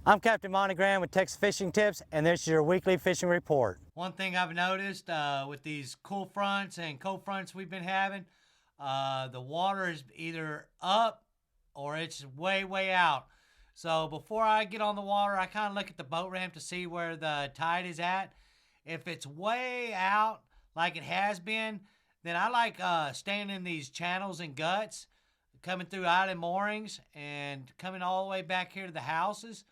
I'm Captain Monte with Texas Fishing Tips, and this is your weekly fishing report. One thing I've noticed with these cool fronts and cold fronts we've been having, the water is either up or it's way, way out. So before I get on the water, I kind of look at the boat ramp to see where the tide is at. If it's way out, like it has been, then I like staying in these channels and guts, coming through island moorings and coming all the way back here to the houses.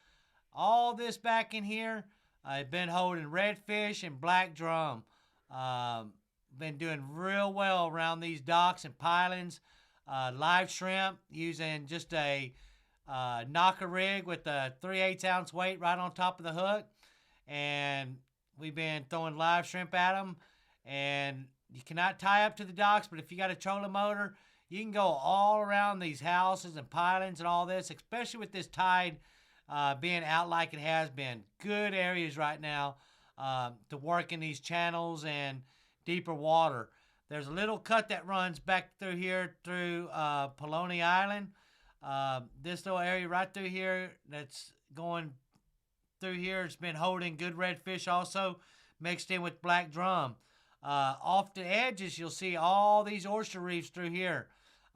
All this back in here, I've been holding redfish and black drum. Been doing real well around these docks and pilings. Live shrimp using just a knocker rig with a 3/8 ounce weight right on top of the hook. And we've been throwing live shrimp at them. And you cannot tie up to the docks, but if you got a trolling motor, you can go all around these houses and pilings and all this, especially with this tide being out like it has been. Good areas right now to work in these channels and deeper water. There's a little cut that runs back through here through Poloni Island. This little area right through here that's going through here, it's been holding good redfish also, mixed in with black drum. Off the edges, you'll see all these oyster reefs through here.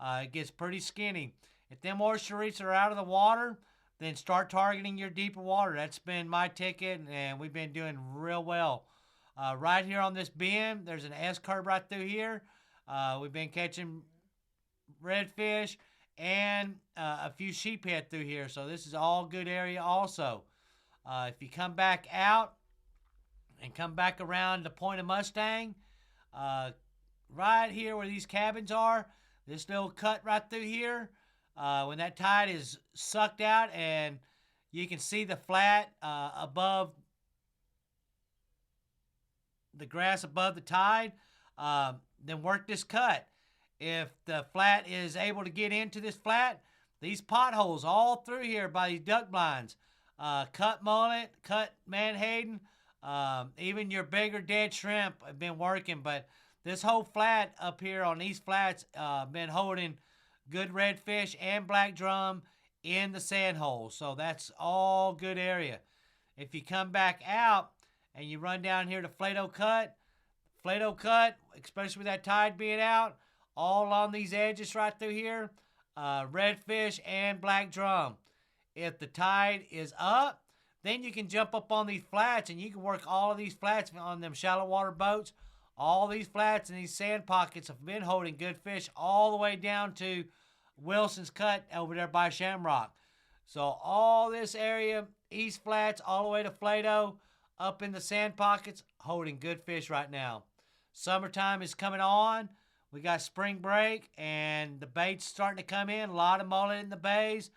It gets pretty skinny. If them oyster reefs are out of the water, then start targeting your deeper water. That's been my ticket, and we've been doing real well. Right here on this bend, there's an S-curve right through here. We've been catching redfish and a few sheephead through here, so this is all good area also. If you come back out and come back around the Point of Mustang, right here where these cabins are, this little cut right through here, when that tide is sucked out and you can see the flat above the grass above the tide, then work this cut. If the flat is able to get into this flat, these potholes all through here by these duck blinds, cut mullet, cut menhaden, even your bigger dead shrimp have been working, but this whole flat up here on these flats been holding good redfish and black drum in the sand holes. So that's all good area. If you come back out and you run down here to Flato Cut, especially with that tide being out, all on these edges right through here, redfish and black drum. If the tide is up, then you can jump up on these flats and you can work all of these flats on them shallow water boats. All these flats and these sand pockets have been holding good fish all the way down to Wilson's Cut over there by Shamrock. So all this area, East Flats, all the way to Flato, up in the sand pockets, holding good fish right now. Summertime is coming on. We got spring break and the bait's starting to come in. A lot of mullet in the bays.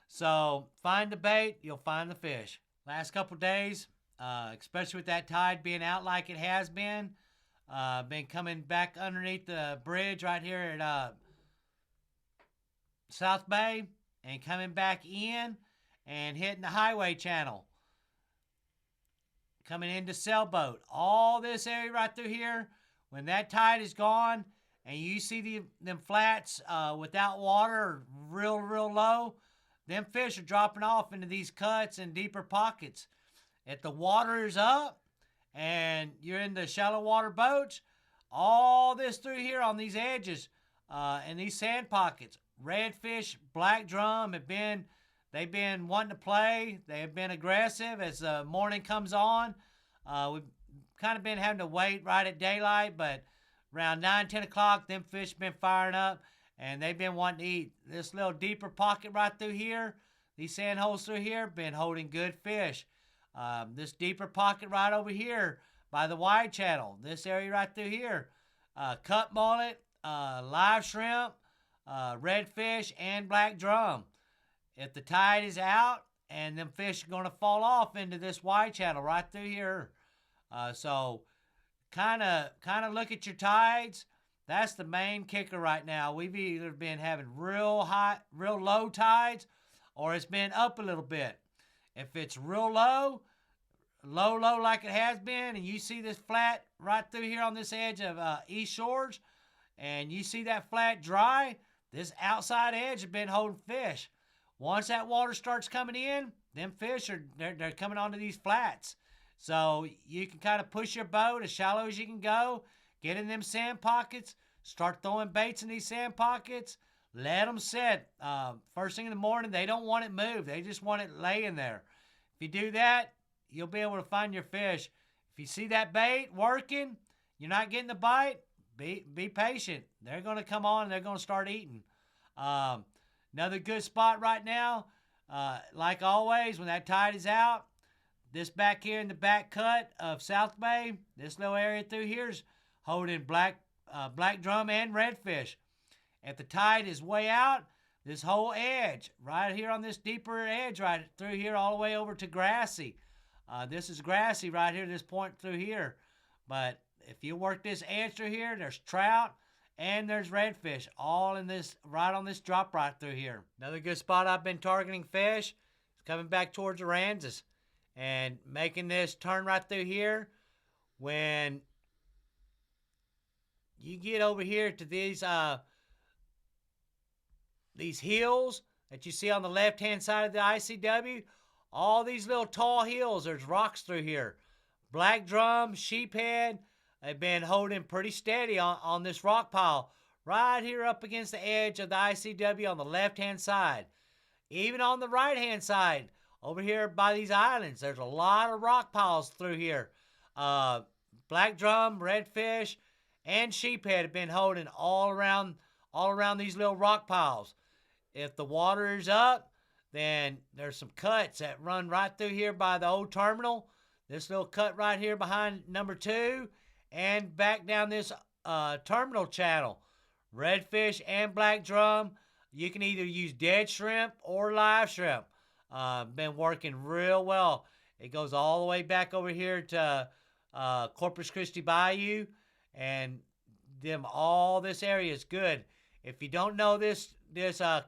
So find the bait, you'll find the fish. Last couple days, especially with that tide being out like it has been coming back underneath the bridge right here at South Bay and coming back in and hitting the highway channel. Coming into Sailboat. All this area right through here, when that tide is gone and you see them flats without water, real low, them fish are dropping off into these cuts and deeper pockets. If the water is up and you're in the shallow water boats, all this through here on these edges and these sand pockets, redfish, black drum they've been wanting to play. They have been aggressive as the morning comes on. We've kind of been having to wait right at daylight, but around 9, 10 o'clock, them fish been firing up. And they've been wanting to eat. This little deeper pocket right through here, these sand holes through here, been holding good fish. This deeper pocket right over here by the wide channel, this area right through here, cut mullet, live shrimp, redfish, and black drum. If the tide is out and them fish are going to fall off into this wide channel right through here. So kind of look at your tides. That's the main kicker right now. We've either been having real low tides, or it's been up a little bit. If it's real low like it has been, and you see this flat right through here on this edge of East Shores, and you see that flat dry, this outside edge has been holding fish. Once that water starts coming in, them fish they're coming onto these flats. So you can kind of push your boat as shallow as you can go, get in them sand pockets, start throwing baits in these sand pockets, let them sit. First thing in the morning, they don't want it moved. They just want it laying there. If you do that, you'll be able to find your fish. If you see that bait working, you're not getting the bite, be patient. They're going to come on and they're going to start eating. Another good spot right now, like always, when that tide is out, this back here in the back cut of South Bay, this little area through here is holding black drum and redfish. If the tide is way out, this whole edge, right here on this deeper edge, right through here all the way over to grassy. This is grassy right here, this point through here. But if you work this edge through here, there's trout and there's redfish all in this, right on this drop right through here. Another good spot I've been targeting fish is coming back towards Aransas and making this turn right through here. When you get over here to these hills that you see on the left-hand side of the ICW, all these little tall hills, there's rocks through here. Black drum, sheephead, they've been holding pretty steady on this rock pile right here up against the edge of the ICW on the left-hand side. Even on the right-hand side, over here by these islands, there's a lot of rock piles through here. Black drum, redfish, and sheephead have been holding all around these little rock piles. If the water is up, then there's some cuts that run right through here by the old terminal. This little cut right here behind number 2 and back down this terminal channel. Redfish and black drum. You can either use dead shrimp or live shrimp. Been working real well. It goes all the way back over here to Corpus Christi Bayou, and all this area is good. If you don't know this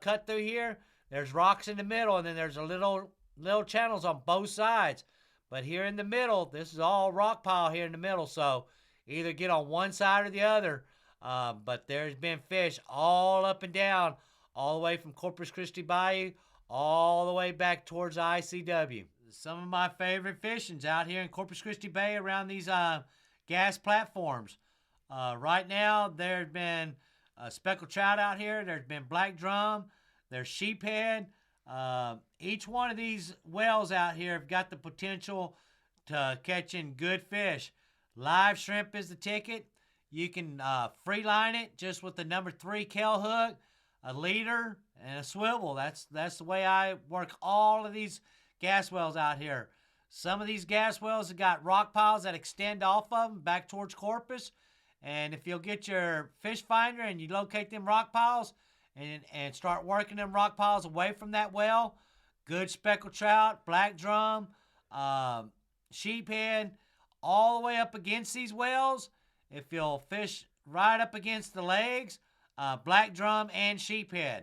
cut through here, there's rocks in the middle, and then there's a little channels on both sides. But here in the middle, this is all rock pile here in the middle, so either get on one side or the other. But there's been fish all up and down, all the way from Corpus Christi Bayou, all the way back towards the ICW. Some of my favorite fishing's out here in Corpus Christi Bay around these gas platforms. Right now, there's been speckled trout out here. There's been black drum. There's sheephead. Each one of these wells out here have got the potential to catching good fish. Live shrimp is the ticket. You can free line it just with the number 3 Kell hook, a leader, and a swivel. That's the way I work all of these gas wells out here. Some of these gas wells have got rock piles that extend off of them back towards Corpus. And if you'll get your fish finder and you locate them rock piles and start working them rock piles away from that well, good speckled trout, black drum, sheephead, all the way up against these wells. If you'll fish right up against the legs, black drum and sheephead.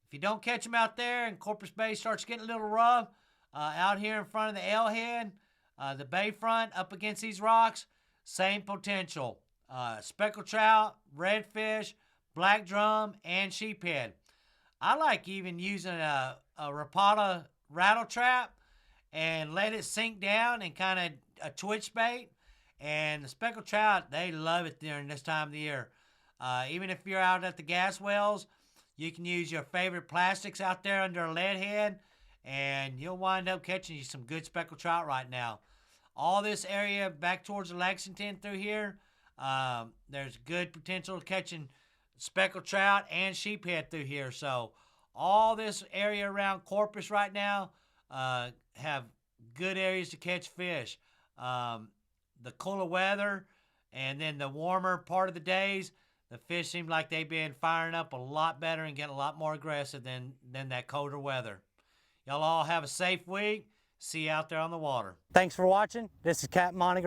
If you don't catch them out there and Corpus Bay starts getting a little rough, out here in front of the L head, the bayfront up against these rocks, same potential. Speckled trout, redfish, black drum, and sheephead. I like even using a Rapata rattle trap and let it sink down and kind of a twitch bait. And the speckled trout, they love it during this time of the year. Even if you're out at the gas wells, you can use your favorite plastics out there under a lead head, and you'll wind up catching you some good speckled trout right now. All this area back towards Lexington through here, there's good potential of catching speckled trout and sheephead through here. So all this area around Corpus right now have good areas to catch fish. The cooler weather and then the warmer part of the days, the fish seem like they've been firing up a lot better and getting a lot more aggressive than that colder weather. Y'all all have a safe week. See you out there on the water. Thanks for watching. This is Capt Monte.